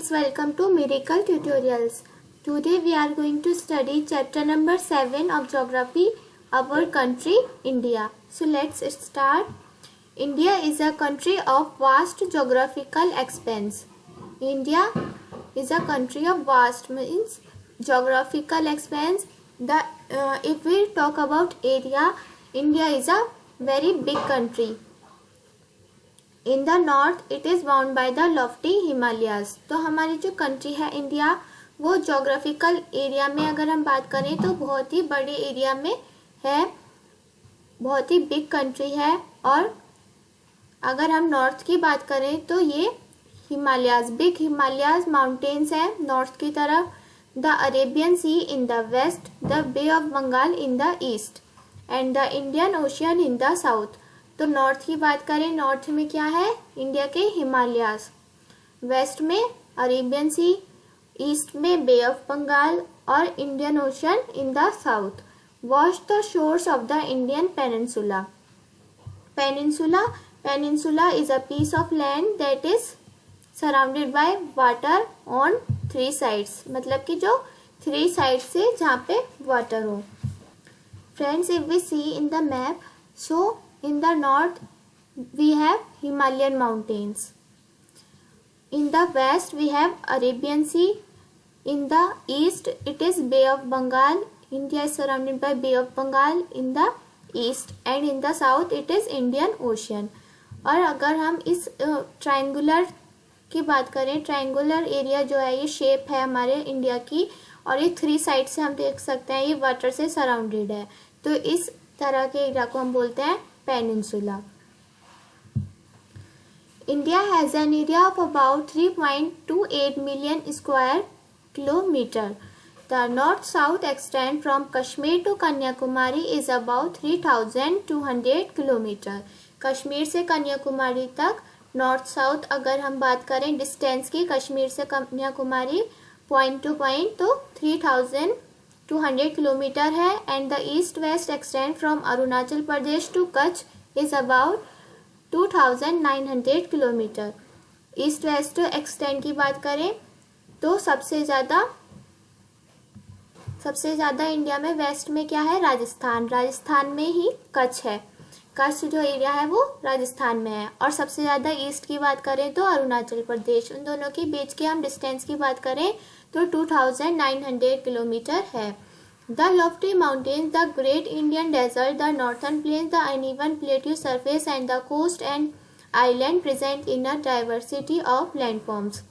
friends, welcome to Miracle Tutorials. Today we are going to study chapter number 7 of Geography, our country India. So let's start. India is a country of vast geographical expanse. India is a country of vast means geographical expanse. If we talk about area, India is a very big country. In the north it is bound by the Lofty Himalayas. तो हमारी जो country है India वो geographical area में अगर हम बात करें तो बहुत ही बड़े एरिया में है, बहुत ही बिग कंट्री है. और अगर हम नॉर्थ की बात करें तो ये हिमालयाज, बिग हिमालयाज माउंटेन्स है नॉर्थ की तरफ. The Arabian Sea in the west, the Bay of Bengal in the east and the Indian Ocean in the south. तो नॉर्थ की बात करें, नॉर्थ में क्या है? इंडिया के हिमालयाज, वेस्ट में अरेबियन सी, ईस्ट में बे ऑफ बंगाल और Indian Ocean in the south. Watch the shores of the Indian peninsula. Peninsula is a piece of land that is surrounded by water on 3 sides. मतलब कि जो 3 side से जहाँ पे water हो. Friends, if we see in the map, so in the north we have Himalayan mountains, in the west we have Arabian Sea, in the east it is Bay of Bengal. India is surrounded by Bay of Bengal in the east and in the south it is Indian Ocean. और अगर हम इस triangular की बात करें, triangular area जो है ये शेप है हमारे इंडिया की और ये 3 साइड से हम देख सकते हैं ये वाटर से सराउंडेड है. तो इस तरह के एरिया को हम बोलते हैं peninsula. India has an area of about 3.28 million square kilometer. The north-south extent from Kashmir to Kanyakumari is about 3,200 kilometer. Kashmir से कन्याकुमारी तक नॉर्थ साउथ अगर हम बात करें डिस्टेंस की, कश्मीर से कन्याकुमारी पॉइंट टू पॉइंट तो 3,200 किलोमीटर है. And the east west extend from Arunachal Pradesh to Kutch is about 2,900 kilometre. East west extend की बात करें तो सबसे ज़्यादा इंडिया में वेस्ट में क्या है? राजस्थान में ही कच्छ है. कच्छ जो एरिया है वो राजस्थान में है. और सबसे ज़्यादा ईस्ट की बात करें तो अरुणाचल प्रदेश. उन दोनों के बीच के हम डिस्टेंस की बात करें तो 2,900 किलोमीटर है. The lofty mountains, the great Indian desert, the northern plains, the uneven plateau surface and the coast and island present in a diversity of landforms.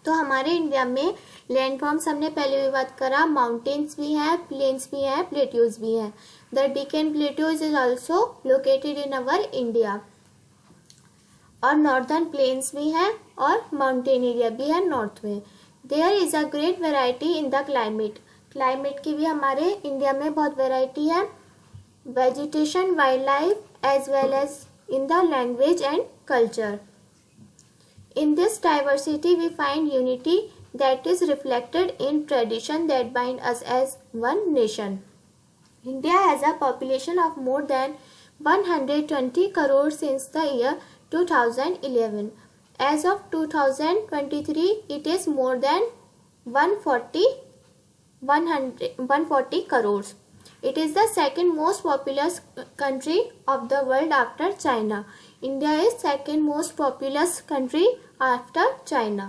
तो हमारे इंडिया में लैंडफॉर्म्स हमने पहले भी बात करा, माउंटेन्स भी हैं, प्लेन्स भी हैं, प्लेट्यूज भी हैं. The Deccan plateaus is also located in our India. और नॉर्दर्न प्लेन्स भी हैं और माउंटेन एरिया भी है नॉर्थ में. There is a great variety in the climate की भी हमारे इंडिया में बहुत वेराइटी है. Vegetation, wild life as well as in the language and culture. In this diversity we find unity that is reflected in tradition that bind us as one nation. India has a population of more than 120 crore since the year 2011. As of 2023, it is more than 140 crores. It is the second most populous country of the world after China. India is second most populous country after China.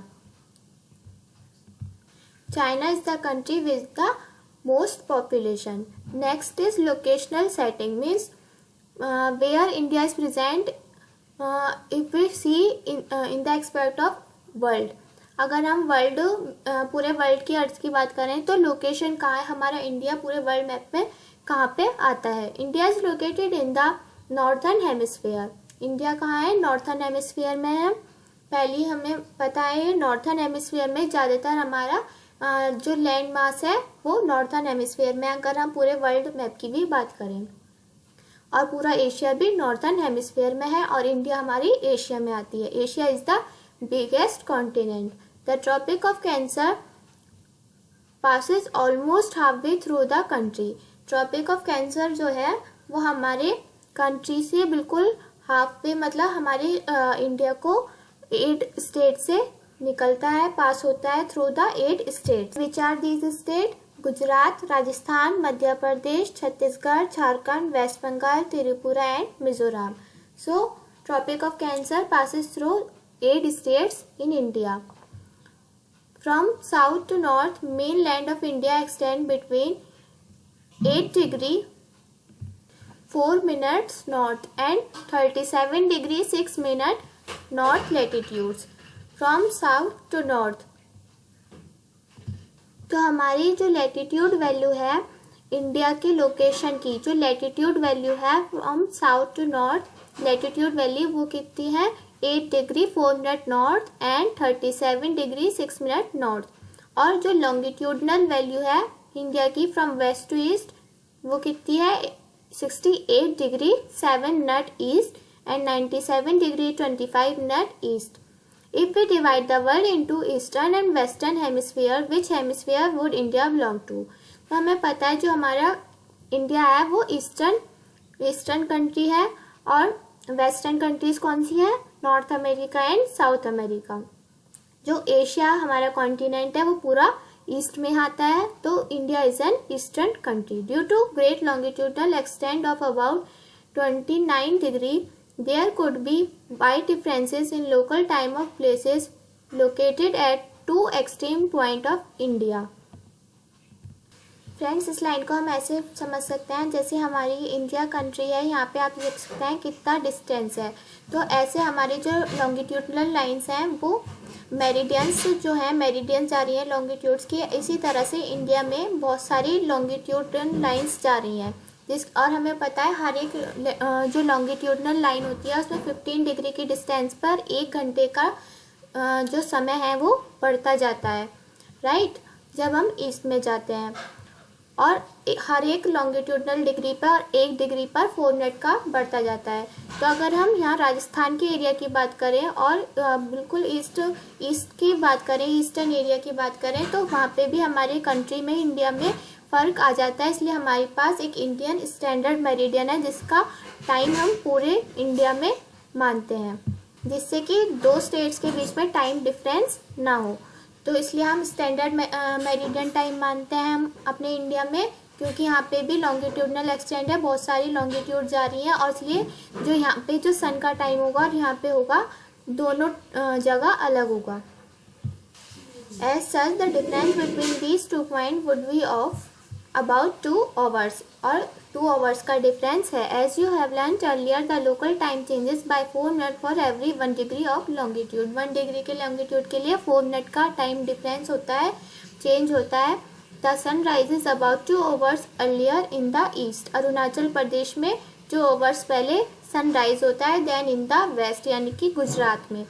China is the country with the most population. Next is locational setting, means where India is present. If we see in the aspect of world, अगर हम पूरे world की अर्थ की बात करें तो location कहाँ है? हमारा इंडिया पूरे वर्ल्ड मैप में कहाँ पे आता है? India is located in the northern hemisphere. India कहाँ है? नॉर्थर्न हेमिस्फीयर में है. पहली हमें पता है नॉर्थर्न हेमिस्फीयर में ज़्यादातर हमारा जो लैंड मास है वो नॉर्थर्न हेमिस्फीयर में. अगर हम पूरे वर्ल्ड मैप की भी बात करें और पूरा एशिया भी नॉर्थर्न हेमिस्फीयर में है और इंडिया हमारी एशिया में आती है. Asia is the biggest continent. The Tropic of Cancer passes almost half way through the country. Tropic of Cancer जो है वो हमारे कंट्री से बिल्कुल हाफ वे, मतलब हमारे इंडिया को 8 स्टेट से निकलता है, पास होता है through the 8 states. Which are these state? Gujarat, Rajasthan, Madhya Pradesh, Chhattisgarh, Jharkhand, West Bengal, Tripura and Mizoram. So Tropic of Cancer passes through 8 states in India. From south to north, mainland of India extend between 8 degree 4 minutes north and 37 degree 6 minute north latitudes. From south to north. तो हमारी जो latitude value है India के location की, जो latitude value है from south to north, latitude value वो कितनी है? 8 degree 4 minute north and 37 degree 6 minute north. और जो लॉन्गिट्यूडनल वैल्यू है इंडिया की फ्रॉम वेस्ट टू ईस्ट वो कितनी है? 68 degree 7 minute east and 97 degree 25 minute east. If we divide the world into eastern and western hemisphere, which hemisphere would India belong to? तो हमें पता है जो हमारा इंडिया है वो ईस्टर्न कंट्री है और वेस्टर्न कंट्रीज कौन सी है? North America and South America. जो एशिया हमारा कॉन्टिनेंट है वो पूरा ईस्ट में आता है, तो India is an eastern country. Due to great longitudinal extent of about 29 degree, there could be wide differences in local time of places located at two extreme point of India. Friends, इस line को हम ऐसे समझ सकते हैं जैसे हमारी India country है, यहाँ पे आप देख सकते हैं कितना डिस्टेंस है। तो ऐसे हमारे जो लॉन्गिट्यूडनल लाइंस हैं वो मेरिडियंस जो हैं, मेरिडियंस जा रही हैं लॉन्गिट्यूड्स की, इसी तरह से इंडिया में बहुत सारी लॉन्गिट्यूडनल लाइंस जा रही हैं। और हमें पता है हर एक जो लॉन्गिट्यूडनल लाइन होती है उसमें 15 डिग्री की डिस्टेंस पर 1 घंटे का जो समय है वो बढ़ता जाता है, राइट, जब हम ईस्ट में जाते हैं। और हर एक लॉन्गिट्यूडनल डिग्री पर 1 डिग्री पर 4 मिनट का बढ़ता जाता है। तो अगर हम यहाँ राजस्थान के एरिया की बात करें और बिल्कुल ईस्ट की बात करें, ईस्टर्न एरिया की बात करें, तो वहाँ पे भी हमारे कंट्री में, इंडिया में फ़र्क आ जाता है। इसलिए हमारे पास एक इंडियन स्टैंडर्ड मेरिडियन है जिसका टाइम हम पूरे इंडिया में मानते हैं, जिससे कि 2 स्टेट्स के बीच में टाइम डिफरेंस ना हो। तो इसलिए हम स्टैंडर्ड मेरिडियन टाइम मानते हैं हम अपने इंडिया में, क्योंकि यहाँ पे भी लॉन्गिट्यूडनल एक्सटेंड है, बहुत सारी लॉन्गिट्यूड जा रही हैं, और इसलिए जो यहाँ पे जो सन का टाइम होगा और यहाँ पे होगा, दोनों जगह अलग होगा। As such, the difference between these 2 points would be of about 2 hours, और 2 hours का डिफरेंस है। As you have learnt earlier, the local time changes by 4 minutes for every 1 degree of longitude. 1 degree के longitude के लिए 4 minute का time difference होता है, change होता है। The sun rises about 2 hours earlier in the east. Arunachal Pradesh में 2 hours पहले सनराइज होता है, देन इन द वेस्ट यानी कि गुजरात में।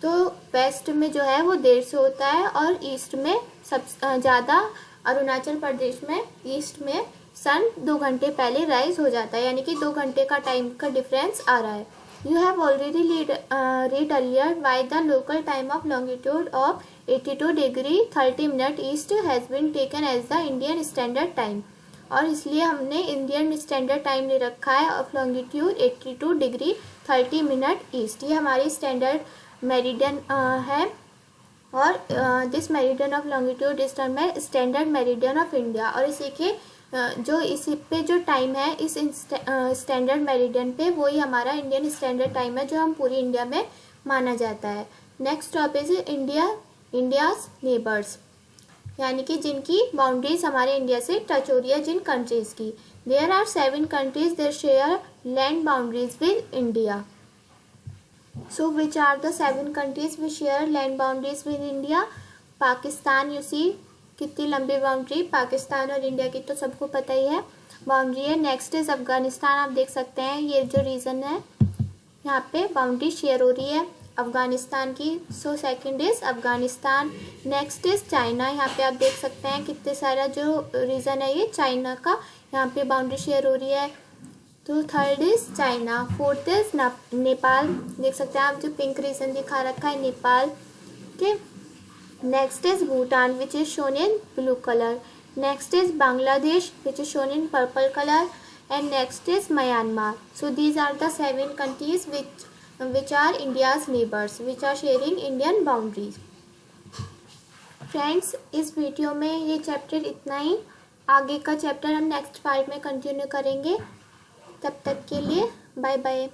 तो वेस्ट में जो है वो देर से होता है और ईस्ट में सब ज़्यादा, अरुणाचल प्रदेश में ईस्ट में सन 2 घंटे पहले राइज हो जाता है, यानी कि 2 घंटे का टाइम का डिफरेंस आ रहा है। You have already read earlier why the local time of longitude of 82 degree 30 minute east has been taken as the Indian standard time, और इसलिए हमने इंडियन स्टैंडर्ड टाइम ले रखा है of longitude 82 degree 30 minute east. ये हमारी standard meridian है, और दिस मेरिडियन ऑफ लॉन्गिट्यूड इस टर्म है स्टैंडर्ड मेरिडियन ऑफ इंडिया। और इसी के जो इसी पे जो टाइम है इस स्टैंडर्ड मेरिडियन पे, वही हमारा इंडियन स्टैंडर्ड टाइम है जो हम पूरी इंडिया में माना जाता है। नेक्स्ट टॉपिक है इंडियाज नेबर्स, यानी कि जिनकी बाउंड्रीज हमारे इंडिया से टच हो रही है, जिन कंट्रीज़ की। There are 7 countries there share land boundaries with India. So which are the 7 countries which share land boundaries with India? Pakistan, you see कितनी लंबी बाउंड्री पाकिस्तान और इंडिया की तो सबको पता ही है बाउंड्री है। नेक्स्ट इज अफगानिस्तान, आप देख सकते हैं ये जो रीजन है यहाँ पे बाउंड्री शेयर हो रही है अफगानिस्तान की। So second is Afghanistan. Next is China, यहाँ पे आप देख सकते हैं कितने सारा जो रीजन है ये चाइना का, यहाँ पे बाउंड्री शेयर हो रही है। तो third is China. Fourth is Nepal, देख सकते हैं आप जो पिंक रीजन दिखा रखा है नेपाल के। Next is Bhutan which is shown in blue colour. Next is Bangladesh which is shown in purple colour, and next is Myanmar. So these are the 7 countries which are India's neighbors, which are sharing Indian boundaries. Friends, इस video में ये chapter इतना ही। आगे का chapter हम next part में continue करेंगे। तब तक के लिए बाय बाय।